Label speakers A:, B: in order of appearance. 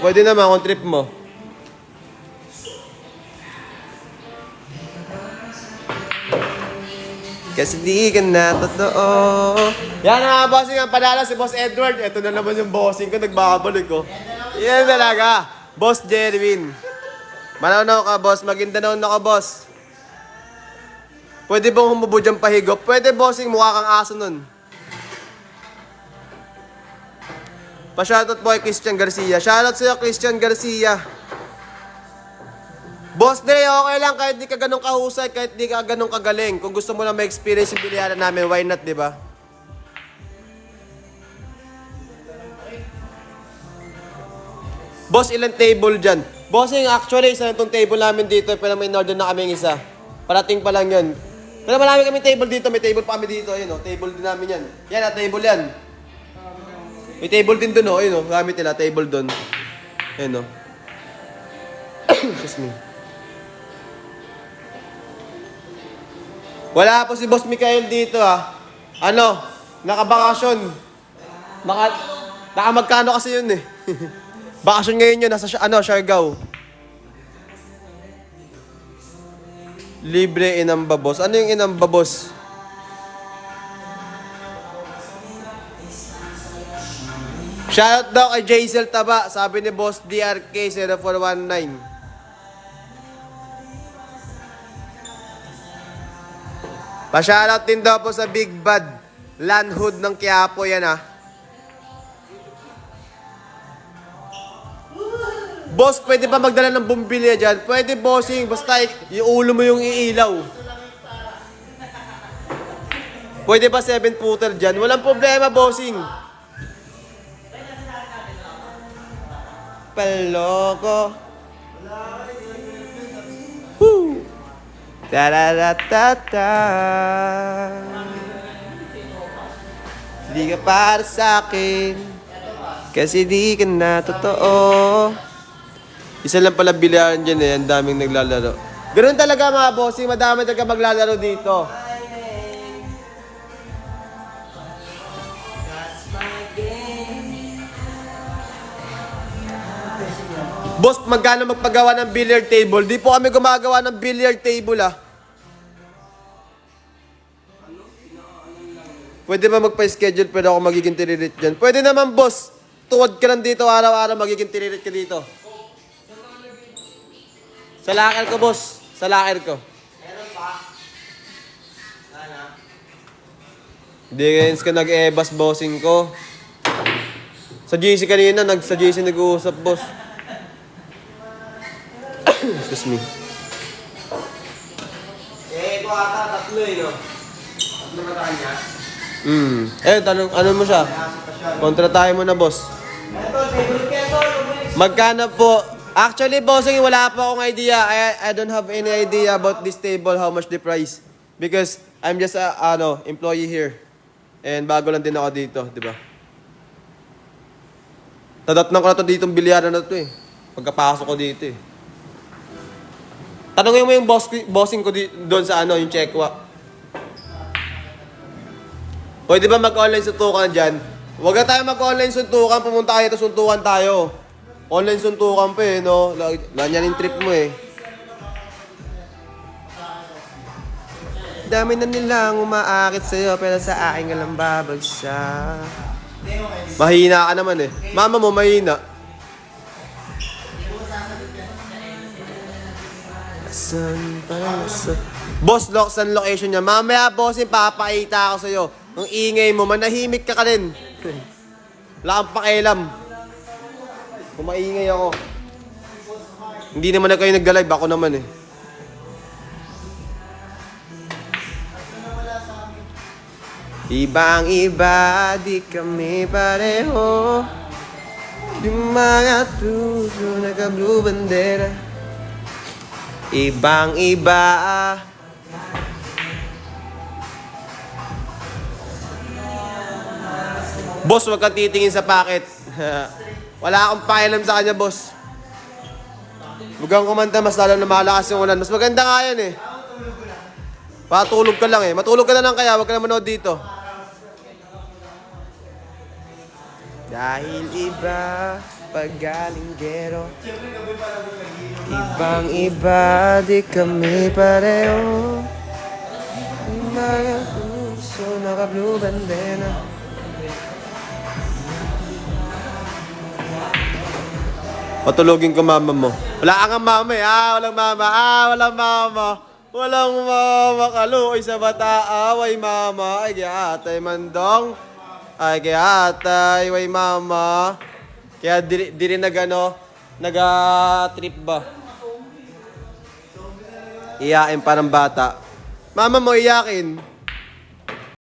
A: Pwede naman kung trip mo. Kasi di ka na totoo. Yan mga bossing, ang panalo si Boss Edward. Ito na naman yung bossing ko, nagbabalik ko. Yan talaga. Boss Jerwin. Mananaw ka, boss. Maguindanao na ka, boss. Pwede bang humubo dyan pahigop? Pwede, bossing. Mukha kang aso nun. Pa-shoutout po kay Christian Garcia. Shoutout sa'yo, Christian Garcia. Boss Dre, okay lang kahit di ka ganun kahusay, kahit di ka ganun kagaling. Kung gusto mo lang ma-experience yung bilyaran namin, why not, di ba? Boss, ilang table dyan? Bossing, actually, isa na itong table namin dito, pero may in-order na kaming isa. Parating pa lang yun. Pero marami kami table dito, may table pa kami dito, ayun o, table din namin yan. Yan, table yan. May table din dun o, ayun o, gamit nila, table dun. Ayun o. Excuse me. Wala po si Boss Mikael dito Ano? Nakabakasyon. Nakamagkano kasi yun eh. Bakasyon ngayon yun, nasa Siargao. Libre inamba boss. Ano yung inamba boss? Shoutout daw kay Jaisel Taba, sabi ni Boss DRK 0419. Pa-shoutout din daw po sa Big Bad Landhood ng Quiapo yan Boss, pwede ba magdala ng bumbilya dyan? Pwede, bossing. Basta yung ulo mo yung iilaw. Pwede ba 7-footer dyan? Walang problema, bossing. Paloko. Woo! Ta-da-da-ta-ta. Di ka para sa akin kasi di ka na totoo. Isa lang pala bilyaran dyan ang daming naglalaro. Ganoon talaga mga bossing, madami talaga maglalaro dito. Boss, magkano magpagawa ng billiard table? Di po kami gumagawa ng billiard table Pwede ba magpa-schedule pero ako magiging tiririt dyan? Pwede naman, boss. Tuwad ka lang dito araw-araw, magiging tiririt ka dito. Sa lakir ko, boss. Sa lakir ko. Meron pa? Hindi ka nag-ebas, bossing ko. Sa GC kanina, sa GC nag-uusap, boss. Excuse me. Ito ata, tatlo no? Tatlo ba tayo niya? Tanong, ano mo siya? Kontratahin mo na, boss. Magkano po? Actually, bossing, wala pa akong idea. I don't have any idea about this table, how much the price. Because I'm just a employee here. And bago lang din ako dito, di ba? Tadatnan ko na to ditong bilyaran na to Pagkapasok ko dito Tanongin mo yung bossing ko doon sa yung Chekwa. Pwede ba mag-online suntukan dyan? Huwag na tayo mag-online suntukan, pumunta kayo ito suntukan tayo. Online suntukan pa no? Ganyan yung trip mo Dami na nilang umaakit sa'yo, pero sa akin nga lang babagsak. Mahina ka naman Mama mo mahina. Boss, saan location niya? Mamaya, boss, papakita ako sa'yo. Ang ingay mo, manahimik ka rin. Wala kang pakialam. Kung maingay ako. Hindi naman na kayo nagda-live, ako naman Ibang iba, di kami pareho. Yung mga tuso, naka-blue bandera. Ibang iba. Boss, wag kang titingin sa packet. Wala akong pakialam sa kanya, boss. Huwag kang kumanta, mas lalo na malakas yung ulan. Mas maganda nga yan Patulog ka lang Matulog ka na lang kaya, wag ka na manood dito. Dahil iba paggalinggero. Ibang iba, di kami pareho. Mga puso, naka-blue bandana. Patulogin ko mama mo. Wala kang mama eh. Walang mama. Walang mama. Walang mama. Kaluoy sa bata. Way mama. Ay, kaya atay mandong. Ay, kaya atay. Way mama. Kaya di rin nag-trip ba? Iyakin parang bata. Mama mo iyakin.